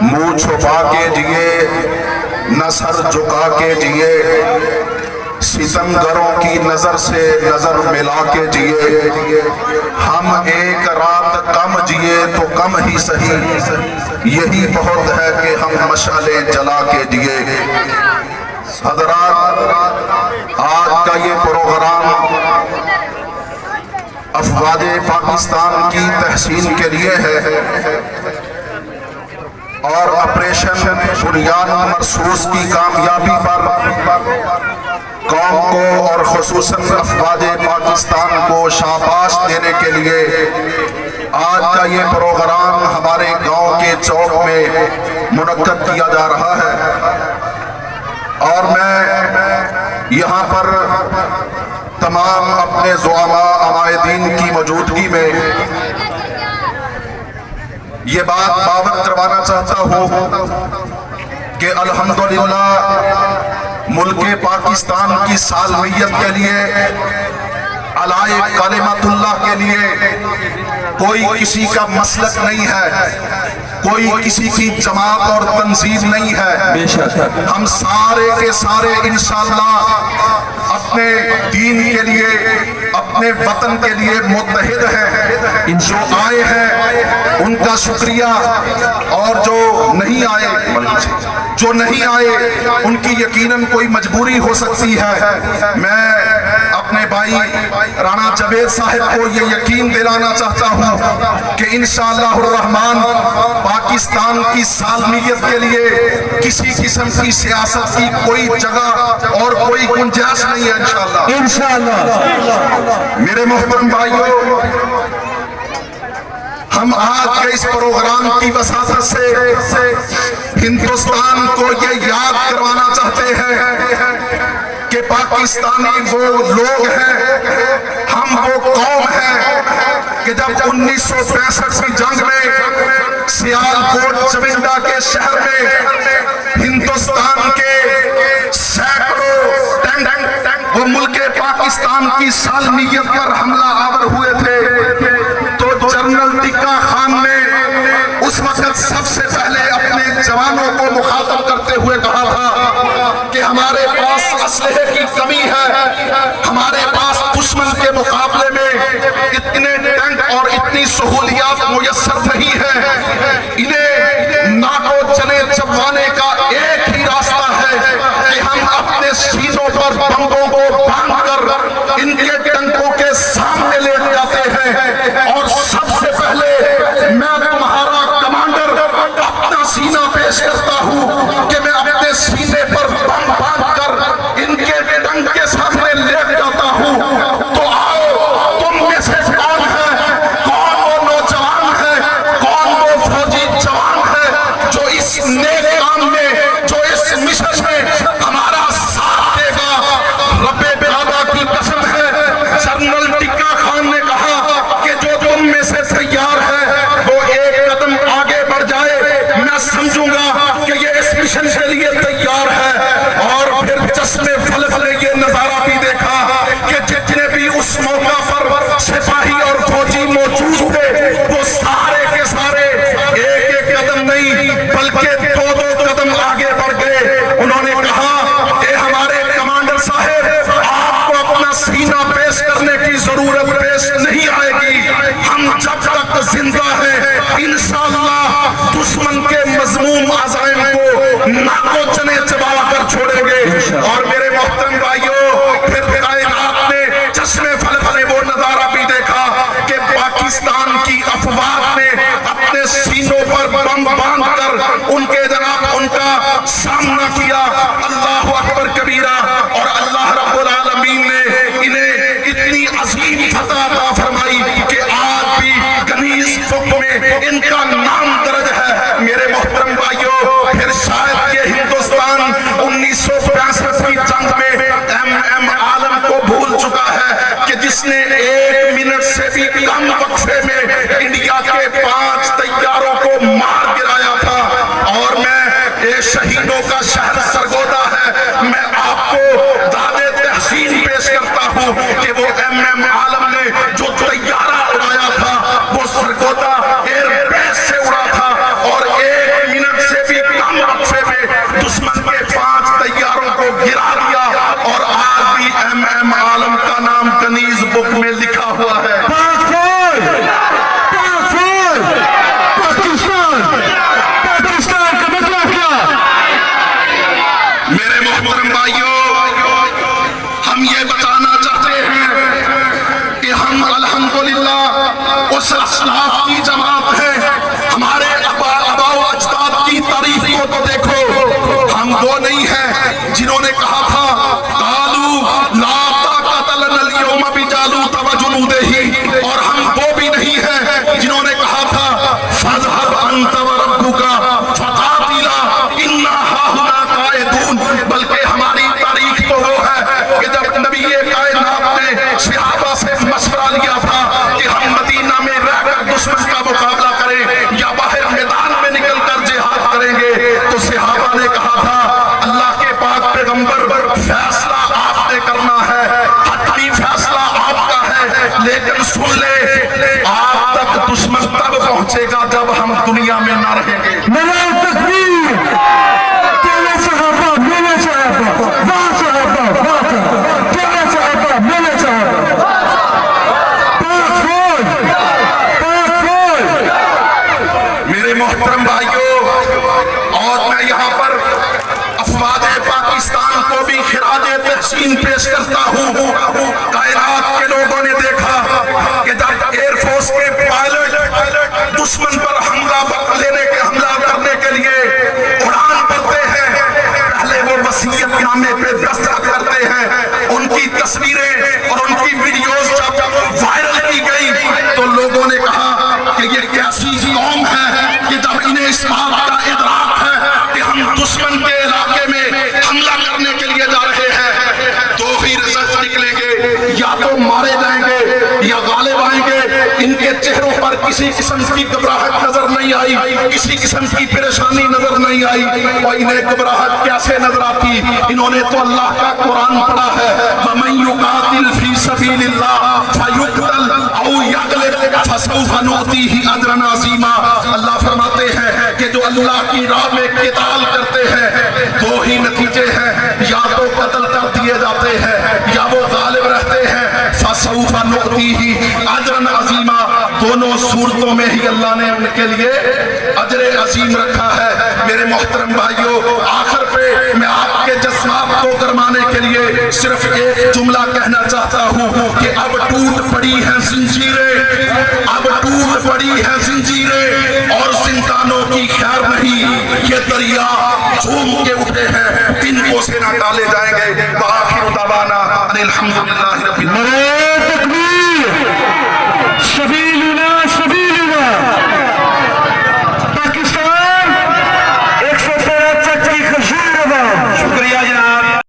منہ چھپا کے جیے نہ سر جھکا کے جیے، ستمگروں کی نظر سے نظر ملا کے جیے، ہم ایک رات کم جیے تو کم ہی سہی، یہی بہت ہے کہ ہم مشعلیں جلا کے جیے۔ حضرات، آج کا یہ پروگرام افواج پاکستان کی تحسین کے لیے ہے اور آپریشن بنیاد مرصوص کی کامیابی پر قوم کو اور خصوصاً افواج پاکستان کو شاباش دینے کے لیے آج کا یہ پروگرام ہمارے گاؤں کے چوک میں منعقد کیا جا رہا ہے، اور میں یہاں پر تمام اپنے زعماء عمائدین کی موجودگی میں یہ بات باور کروانا چاہتا ہوں کہ الحمدللہ ملک پاکستان کی سالمیت کے لیے، علائے کلمت اللہ کے لیے کوئی کسی کا مسلک نہیں ہے، کوئی کسی کی جماعت اور تنظیم نہیں ہے، ہم سارے کے سارے انشاءاللہ اپنے دین کے لیے، اپنے وطن کے لیے متحد ہیں۔ جو آئے ہیں ان کا شکریہ، اور جو نہیں آئے ان کی یقیناً کوئی مجبوری ہو سکتی ہے۔ میں اپنے بھائی رانا جاوید صاحب کو یہ یقین دلانا چاہتا ہوں کہ انشاءاللہ الرحمن پاکستان کی سالمیت کے لیے کسی قسم کی سیاست کی کوئی جگہ اور کوئی گنجائش نہیں ہے انشاءاللہ۔ میرے محترم بھائیو، ہم آج کے اس پروگرام کی وساطت سے ہندوستان کو یہ یاد کروانا چاہتے ہیں کہ پاکستانی وہ لوگ ہیں، ہم وہ قوم ہیں کہ جب 1965 کی جنگ میں سیالکوٹ چوندہ کے شہر میں ہندوستان کے سینکڑوں ٹینک وہ ملک پاکستان کی سالمیت پر حملہ آور ہوئے تھے، تو جنرل ٹکا خان نے اس وقت سب سے پہلے اپنے جوانوں کو مخاطب کرتے ہوئے کہا تھا کہ ہمارے پاس اسلحے کی کمی ہے، ہمارے پاس دشمن کے مقابلے میں اتنے ٹینک اور اتنی سہولیات میسر نہیں ہے، انہیں ناکو چنے چبوانے کا ایک ہی راستہ ہے کہ ہم اپنے سینوں پر بمبوں کو باندھ کر ان کے ٹینکوں کے سامنے لے جاتے ہیں، اور سب سے پہلے میں تمہارا کمانڈر اپنا سینہ پیش کرتا ہوں کہ میں اپنے سینے پر بم باندھ کر ان کے ٹینک کے سامنے لے جاتا ہوں۔ تو آؤ، تم میں سے کون ہے، کون وہ نوجوان ہے، کون وہ فوجی جوان ہے جو اس نیک کام میں، جو اس مشن میں ہمارا ساتھ دے گا؟ رب بابا کی قسم ہے، جنرل ٹکا خان نے کہا کہ جو تم میں سے تیار ہے وہ ایک قدم آگے بڑھ جائے، میں سمجھوں گا کہ یہ اس مشن کے لیے تیار ہے۔ اور پھر چشمے فلک نے یہ نظارہ بھی دیکھا کہ جتنے بھی اس موقع پر سپاہی اور فوجی موجود تھے وہ سارے کے سارے ایک ایک قدم نہیں بلکہ دو دو قدم آگے بڑھ گئے۔ انہوں نے کہا اے ہمارے کمانڈر صاحب، آپ کو اپنا سینہ پیش کرنے کی ضرورت پیش نہیں آئے گی، ہم جب تک زندہ ہیں انشاءاللہ دشمن کے مذموم عزائم کو ناکو چنے چبا کر چھوڑیں گے۔ اور میرے محترم بھائیوں، پھر کائنات نے، چشمے فلک نے وہ نظارہ بھی دیکھا کہ پاکستان کی افواج نے اپنے سینوں پر بم باندھ کر ان کے جناب ان کا سامنا کیا۔ اللہ اکبر کبیرہ، اور اللہ رب العالمین نے انہیں اتنی عظیم فتح عطا فرمائی کہ آج بھی گنیس بک میں ان کا نام درج ہے۔ میرے محترم بھائیوں، پھر شاید یہ ہندوستان 1965 کی جنگ میں عالم کو بھول چکا ہے کہ جس نے 1 منٹ سے بھی کم وقفے میں انڈیا کے 5 طیاروں کو مار گرایا تھا۔ اور میں شہیدوں کا شہر سرگودا ہے، میں آپ کو داد تحسین پیش کرتا ہوں کہ وہ عالم نے جو طیارہ اڑایا تھا وہ سرگودا ایئر بیس سے اڑا تھا، اور 1 منٹ سے اس اسلاف کی جماعت ہے. ہمارے آباء و اجداد کی تاریخ کو تو دیکھو. ہم وہ نہیں ہیں جنہوں نے کہا تھا قالوا لا طاقت لنا اليوم بجالوت وجنوده، اور ہم وہ بھی نہیں ہیں جنہوں نے کہا تھا فاذهب انت وربك فقاتلا انا هاهنا قاعدون. بلکہ ہماری تاریخ تو وہ ہے کہ جب نبی کائنات نے صحابہ سے مشورہ لیا تھا کہ ہم مدینہ میں رہ کر دشمن کا مقابلہ کریں یا باہر میدان میں نکل کر جہاد کریں گے، تو صحابہ نے کہا تھا اللہ کے پاک پیغمبر فیصلہ آپ نے کرنا ہے، حتمی فیصلہ آپ کا ہے، لیکن سن لے آپ تک دشمن تب پہنچے گا جب ہم دنیا میں نہ رہیں گے. نعرہ تکبیر. تیرے صحابہ میرے صحابہ، واہ صحابہ واہ، تیرے صحابہ میرے صحابہ. پاک فوج، پاک فوج. میرے محترم بھائیوں، اور میں یہاں پر افواج پاکستان کو بھی خراج تحسین پیش کرتا ہوں. کائنات کے لوگوں نے دیکھا کہ جب ایئر فورس کے پائلٹ دشمن پر حملہ کرنے کے لیے اڑان بھرتے ہیں، پہلے وہ وصیت نامے پہ دستخط کرتے ہیں. ان کی تصویریں اور ان کی ویڈیوز جب وائرل کی گئی تو لوگوں نے کہا کہ یہ کیسی قوم ہے کہ جب انہیں اس بات کا ادراک ہے کہ ہم دشمن کے علاقے میں حملہ کرنے کے لیے جا رہے ہیں، دو ہی رزلٹ نکلیں گے، یا تو مارے جائیں گے یا غالب آئیں گے. ان کے چہروں پر کسی قسم کی گھبراہٹ نظر نہیں آئی، کسی قسم کی پریشانی نظر نہیں آئی. اور انہیں گھبراہٹ کیسے نظر آتی؟ انہوں نے تو اللہ کا قرآن پڑھا ہے، وَمَن يُقَاتِلْ فِي سَبِيلِ اللَّهِ فَيُقْتَلْ أَوْ يَغْلِبْ فَسَوْفَ نُؤْتِيهِ أَجْرًا عَظِيمًا. اللہ فرماتے ہیں کہ جو اللہ کی راہ میں قتال کرتے ہیں دو ہی نتیجے ہیں، یا تو قتل کر دیے جاتے ہیں یا وہ غالب رہتے ہیں. فَسَوْفَ نُؤْتِيهِ أَجْرًا عَظِيمًا. دونوں صورتوں میں ہی اللہ نے ان کے لیے اجر عظیم رکھا ہے. میرے محترم بھائیوں، آخر پہ میں آپ کے جذبات کو گرمانے کے لیے صرف ایک جملہ کہنا چاہتا ہوں کہ اب ٹوٹ پڑی ہیں زنجیریں، اب ٹوٹ پڑی ہیں زنجیریں، اور زندانوں کی خیر نہیں، یہ دریا جھوم کے اٹھے ہیں، ان کو سے نہ ڈالے جائیں گے. وآخر دعوانا ان الحمدللہ رب العالمین.